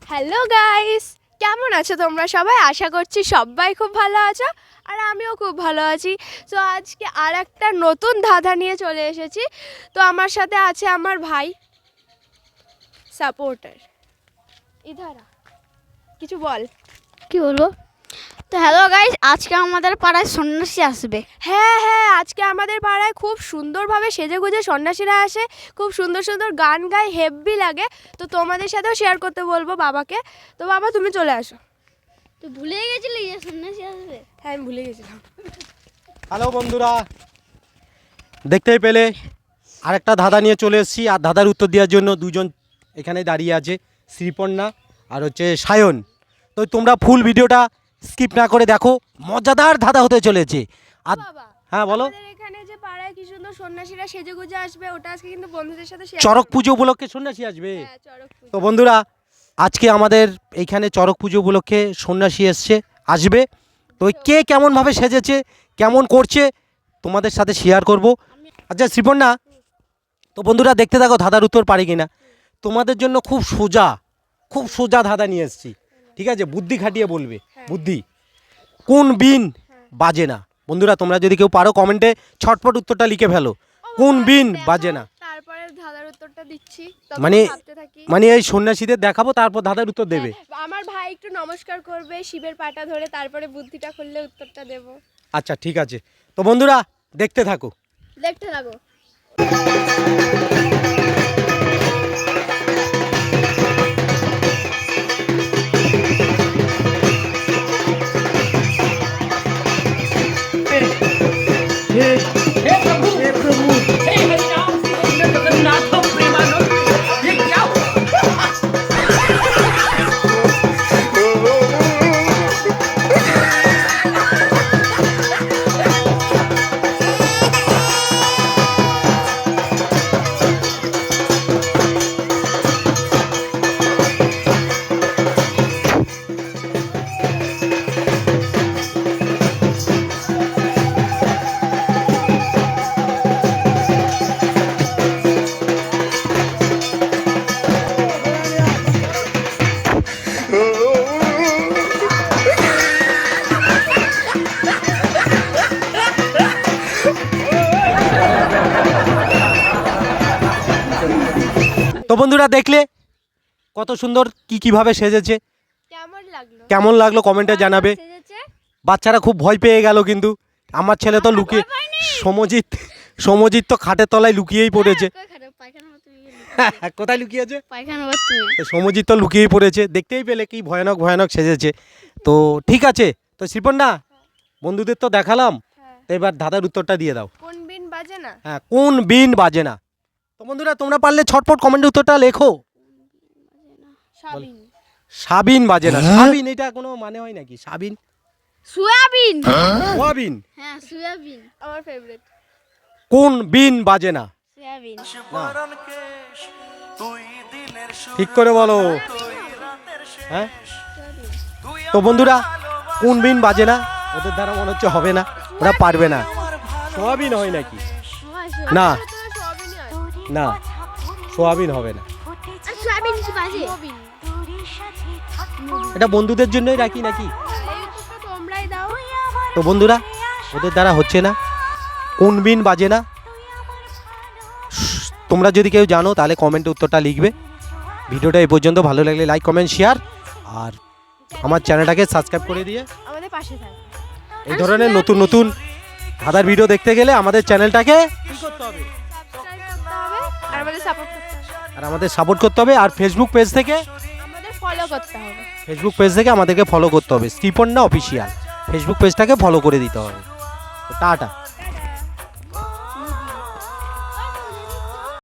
Hello guys, কেমন আছো তোমরা সবাই? আশা করছি সবাই খুব ভালো আছো আর আমিও খুব ভালো আছি। তো আজকে আর একটা নতুন ধাঁধা নিয়ে চলে এসেছি। তো আমার সাথে আছে আমার ভাই সাপোর্টার। ইধারা কিছু বল। কি বলবো? তো হ্যালো গাইস, আজকে আমাদের পাড়ায় সন্ন্যাসী আসবে। হ্যাঁ হ্যাঁ, আজকে আমাদের পাড়ায় খুব সুন্দরভাবে সেজে গুজে সন্ন্যাসীরা আসে, খুব সুন্দর সুন্দর গান গায়, হেব্বি লাগে। তো তোমাদের সাথেও শেয়ার করতে বলবো বাবাকে। তো বাবা তুমি চলে আসো। তো ভুলে গেছিলি যে সন্ন্যাসী আসবে? হ্যাঁ আমি ভুলে গেছিলাম। হ্যালো বন্ধুরা, দেখতেই পেলে আরেকটা ধাঁধা নিয়ে চলে এসেছি। আর ধাঁধার উত্তর দেওয়ার জন্য দুজন এখানে দাঁড়িয়ে আছে, শ্রীপর্ণা আর হচ্ছে সায়ন। তো তোমরা ফুল ভিডিওটা স্কিপ না করে দেখো, মজাদার ধাঁধা হতে চলেছে। আর বাবা হ্যাঁ বলো। আমাদের এখানে যে পাড়ায় কি সুন্দর সন্ন্যাসীরা সেজে গুজে আসবে, ওটা আজকে কিন্তু বন্ধুদের সাথে শেয়ার চড়ক পুজো উপলক্ষে সন্ন্যাসী আসবে। হ্যাঁ চড়ক পুজো। তো বন্ধুরা, আজকে আমাদের এইখানে চড়ক পুজো উপলক্ষে সন্ন্যাসী আসবে। তো কে কেমনভাবে সেজেছে, কেমন করছে, তোমাদের সাথে শেয়ার করব। আচ্ছা শ্রীপর্ণা, তো বন্ধুরা দেখতে থাকো ধাঁধার উত্তর পারি কিনা। তোমাদের জন্য খুব সোজা ধাঁধা নিয়ে এসেছি, ঠিক আছে? বুদ্ধি খাটিয়ে বলবে, বুদ্ধি। কোন বিন বাজে না? বন্ধুরা তোমরা যদি কেউ পারো কমেন্টে ছটপট উত্তরটা লিখে ফেলো। কোন বিন বাজে না? তারপরে ধাঁধার উত্তরটা দিচ্ছি। মানে- ভাবতে থাকি। মানে এই সন্ন্যাসীদের দেখাবো, তারপর ধাঁধার উত্তর দেবে। আমার ভাই একটু নমস্কার করবে শিবের পাটা ধরে, তারপরে বুদ্ধিটা খুললে উত্তরটা দেব। আচ্ছা ঠিক আছে। তো বন্ধুরা দেখতে থাকো। দেখতে থাকো। हे प्रभु हे हरिनाम कृष्ण जगन्नाथ प्रेमानंद ये क्या हुआ? তো বন্ধুরা দেখলে কত সুন্দর কিভাবে সেজেছে। কেমন লাগলো? কেমন লাগলো কমেন্টে জানাবে। সেজেছে? বাচ্চারা খুব ভয় পেয়ে গেল, কিন্তু আমার ছেলে তো লুকিয়ে, সমজিৎ তো খাটের তলায় লুকিয়েই পড়েছে। কোথায় লুকিয়েছে? পায়খানা বাথরুমে। তো সমজিৎ তো লুকিয়েই পড়েছে, দেখতেই পেলে কি ভয়ানক সেজেছে। তো ঠিক আছে, তো শ্রীপর্ণা বন্ধুদের তো দেখালাম, হ্যাঁ। তো এবার ধাঁধার উত্তরটা দিয়ে দাও। কোন বিন বাজে না? হ্যাঁ, কোন বিন বাজে না? তো বন্ধুরা তোমরা পারলে ছটপট কমেন্টে উত্তরটা লেখো। সাবিন। সাবিন বাজে না। সাবিন এটা কোনো মানে হয় নাকি? সাবিন, সোয়াবিন। সোয়াবিন। হ্যাঁ সোয়াবিন। আমার ফেভারিট। কোন বিন বাজে না? সোয়াবিন। ঠিক করে বলো। হ্যাঁ, তো বন্ধুরা কোন বিন বাজে না? ওদের দ্বারা মনে হচ্ছে হবে না, ওরা পারবে না। সোয়াবিন হয় নাকি? না সয়াবিনই হয়। না, সোয়াবিন হবে না। আর সোয়াবিন কি বাজে? নবীন। এটা বন্ধুদের জন্যই রাখি নাকি? এই উত্তরটা তোমরাই দাও। তো বন্ধুরা ওদের দ্বারা হচ্ছে না। কোন বিন বাজে না? তোমরা যদি কেউ জানো তাহলে কমেন্টে উত্তরটা লিখবে। ভিডিওটা এই পর্যন্ত, ভালো লাগলে লাইক কমেন্ট শেয়ার, আর আমার চ্যানেলটাকে সাবস্ক্রাইব করে দিয়ে আমাদের পাশে থাকো। এই ধরনের নতুন ধাঁধার ভিডিও দেখতে গেলে আমাদের চ্যানেলটাকে কি করতে হবে? সাবস্ক্রাইব করতে হবে আর আমাদের সাপোর্ট করতে হবে। আর আমাদের সাপোর্ট করতে হবে। আর ফেসবুক পেজ থেকে আমাদেরকে ফলো করতে হবে। শ্রীপর্ণা অফিসিয়াল ফেসবুক পেজটাকে ফলো করে দিতে হবে। টাটা।